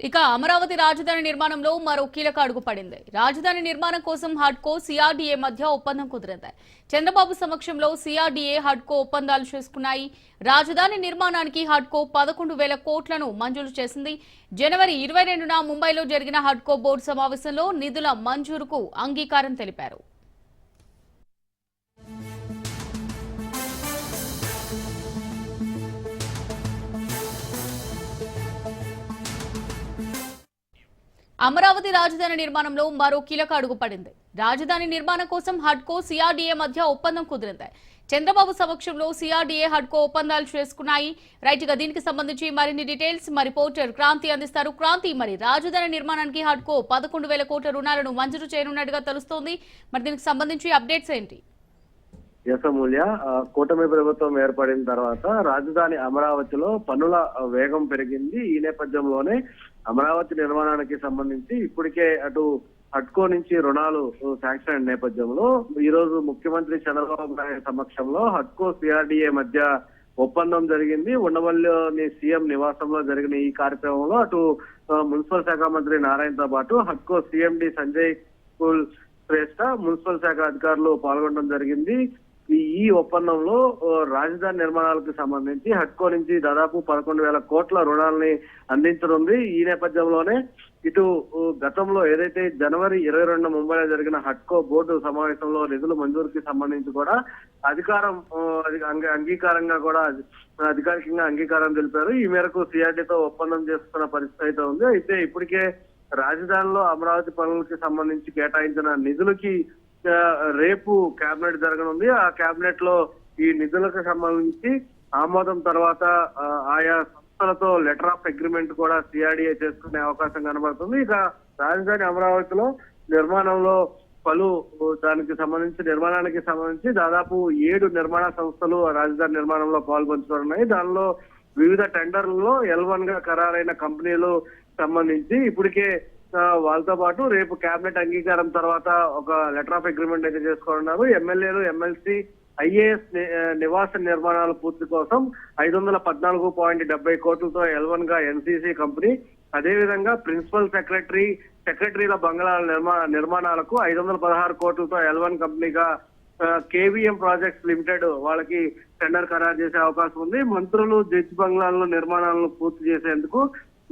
ఇక అమరావతి రాజధాని నిర్మాణంలో మరో కీలక అడుగు పడింది. రాజధాని నిర్మాణం కోసం హడ్కో సిఆర్డీఏ మధ్య ఒప్పందం కుదిరింది. చంద్రబాబు సమక్షంలో సిఆర్డీఏ హడ్కో ఒప్పందాలు చేసుకున్నాయి. రాజధాని నిర్మాణానికి హడ్కో 11,000 కోట్లను మంజూరు చేసింది. జనవరి 22న ముంబైలో జరిగిన హడ్కో బోర్డు సమావేశంలో నిధుల మంజూరుకు అంగీకారం తెలిపారు. అమరావతి రాజధాని నిర్మాణంలో మరో కీలక అడుగు పడింది. రాజధాని నిర్మాణం కోసం హడ్కో సిఆర్డీఏ మధ్య ఒప్పందం కుదిరింది. చంద్రబాబు సమక్షంలో సిఆర్డీఏ హడ్కో ఒప్పందాలు చేసుకున్నాయి. రైట్ గా దీనికి సంబంధించి మరిన్ని డీటెయిల్స్ మా రిపోర్టర్ క్రాంతి అందిస్తారు. క్రాంతి, మరి రాజధాని నిర్మాణానికి హడ్కో 11,000 కోట్ల రుణాలను మంజూరు చేయనున్నట్టుగా తెలుస్తోంది. మరి దీనికి సంబంధించి అప్డేట్స్ ఏంటి? యశమూల్య, కూటమి ప్రభుత్వం ఏర్పడిన తర్వాత రాజధాని అమరావతిలో పనుల వేగం పెరిగింది. ఈ నేపథ్యంలోనే అమరావతి నిర్మాణానికి సంబంధించి ఇప్పటికే అటు హడ్కో నుంచి రుణాలు శాంక్షన్ అయిన నేపథ్యంలో ఈ రోజు ముఖ్యమంత్రి చంద్రబాబు నాయుడు సమక్షంలో హడ్కో సిఆర్డీఏ మధ్య ఒప్పందం జరిగింది. ఉండవల్లిలోని సీఎం నివాసంలో జరిగిన ఈ కార్యక్రమంలో అటు మున్సిపల్ శాఖ మంత్రి నారాయణతో పాటు హడ్కో సీఎండి సంజయ్ కుల్ శ్రేష్ఠ, మున్సిపల్ శాఖ అధికారులు పాల్గొనడం జరిగింది. ఈ ఒప్పందంలో రాజధాని నిర్మాణాలకు సంబంధించి హడ్కో నుంచి దాదాపు 11,000 కోట్ల రుణాలని అందించనుంది. ఈ నేపథ్యంలోనే ఇటు గతంలో ఏదైతే జనవరి 22న ముంబైలో జరిగిన హడ్కో బోర్డు సమావేశంలో నిధుల మంజూరుకి సంబంధించి కూడా అంగీకారంగా కూడా అధికారికంగా అంగీకారం తెలిపారు. ఈ మేరకు సిఆర్డీతో ఒప్పందం చేసుకున్న పరిస్థితి అయితే ఉంది. అయితే ఇప్పటికే రాజధానిలో అమరావతి పనులకి సంబంధించి కేటాయించిన నిధులకి రేపు కేబినెట్ జరగనుంది. ఆ కేబినెట్ లో ఈ నిధులకు సంబంధించి ఆమోదం తర్వాత ఆయా సంస్థలతో లెటర్ ఆఫ్ అగ్రిమెంట్ కూడా సిఆర్డీఏ చేసుకునే అవకాశం కనబడుతుంది. ఇక రాజధాని అమరావతిలో నిర్మాణంలో నిర్మాణానికి సంబంధించి దాదాపు 7 నిర్మాణ సంస్థలు రాజధాని నిర్మాణంలో పాల్పంచుకున్నాయి. దానిలో వివిధ టెండర్లలో L1 గా ఖరారైన కంపెనీలు సంబంధించి ఇప్పటికే వాళ్ళతో పాటు రేపు కేబినెట్ అంగీకారం తర్వాత ఒక లెటర్ ఆఫ్ అగ్రిమెంట్ అయితే చేసుకోనున్నారు. ఎమ్మెల్యేలు, ఎమ్మెల్సీ, ఐఏఎస్ నివాస నిర్మాణాల పూర్తి కోసం 514.70 కోట్లతో L1 గా ఎన్సీసీ కంపెనీ, అదేవిధంగా ప్రిన్సిపల్ సెక్రటరీల బంగ్లాల నిర్మాణాలకు 516 కోట్లతో L1 కంపెనీగా కేవీఎం ప్రాజెక్ట్స్ లిమిటెడ్ వాళ్ళకి టెండర్ ఖరారు చేసే అవకాశం ఉంది. మంత్రులు జడ్జి బంగ్లాల నిర్మాణాలను పూర్తి చేసేందుకు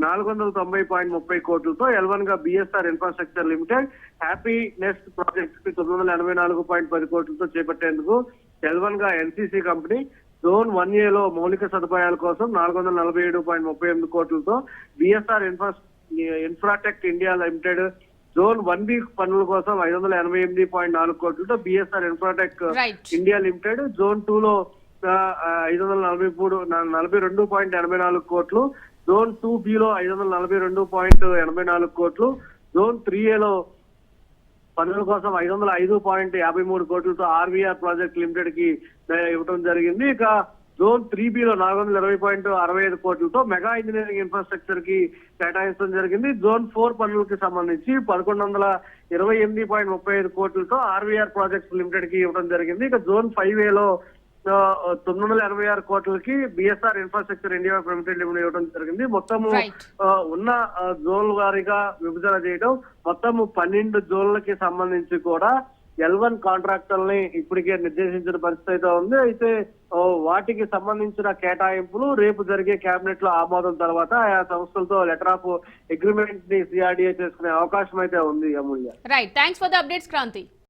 490.30 కోట్లతో L1 గా BSR Infrastructure Limited Happy Nest project కి 984.10 కోట్లతో చేపట్టేందుకు L1 గా ఎన్సీసీ కంపెనీ, జోన్ 1A లో మౌలిక సదుపాయాల కోసం 447.38 కోట్లతో BSR Infratech India limited, zone 1B పనుల కోసం 588.4 కోట్లతో BSR Infratech India limited, zone 2 లో 542.84 కోట్లు, జోన్ 2B లో 542.84 కోట్లు, జోన్ 3A లో పనుల కోసం 505.53 కోట్లతో ఆర్వీఆర్ ప్రాజెక్ట్ లిమిటెడ్ కి ఇవ్వడం జరిగింది. ఇక జోన్ 3B లో 420.65 కోట్లతో మెగా ఇంజనీరింగ్ ఇన్ఫ్రాస్ట్రక్చర్ కి కేటాయించడం జరిగింది. జోన్ 4 పనులకి సంబంధించి 1128.35 కోట్లతో ఆర్వీఆర్ ప్రాజెక్ట్స్ లిమిటెడ్ కి ఇవ్వడం జరిగింది. ఇక జోన్ 5A లో 986 కోట్లకి బిఎస్ఆర్ ఇన్ఫ్రాస్ట్రక్చర్ ఇండియా లిమిటెడ్ ఇవ్వడం జరిగింది. మొత్తము ఉన్న జోన్ల వారీగా విభజన చేయడం, మొత్తము 12 జోన్లకి సంబంధించి కూడా L1 కాంట్రాక్టర్ని ఇప్పటికే నిర్దేశించిన పరిస్థితి అయితే ఉంది. అయితే వాటికి సంబంధించిన కేటాయింపులు రేపు జరిగే కేబినెట్ లో ఆమోదం తర్వాత ఆయా సంస్థలతో లెటర్ ఆఫ్ అగ్రిమెంట్ ని సిఆర్డీఏ చేసుకునే అవకాశం అయితే ఉంది. Amulya, right, thanks for the updates Kranti.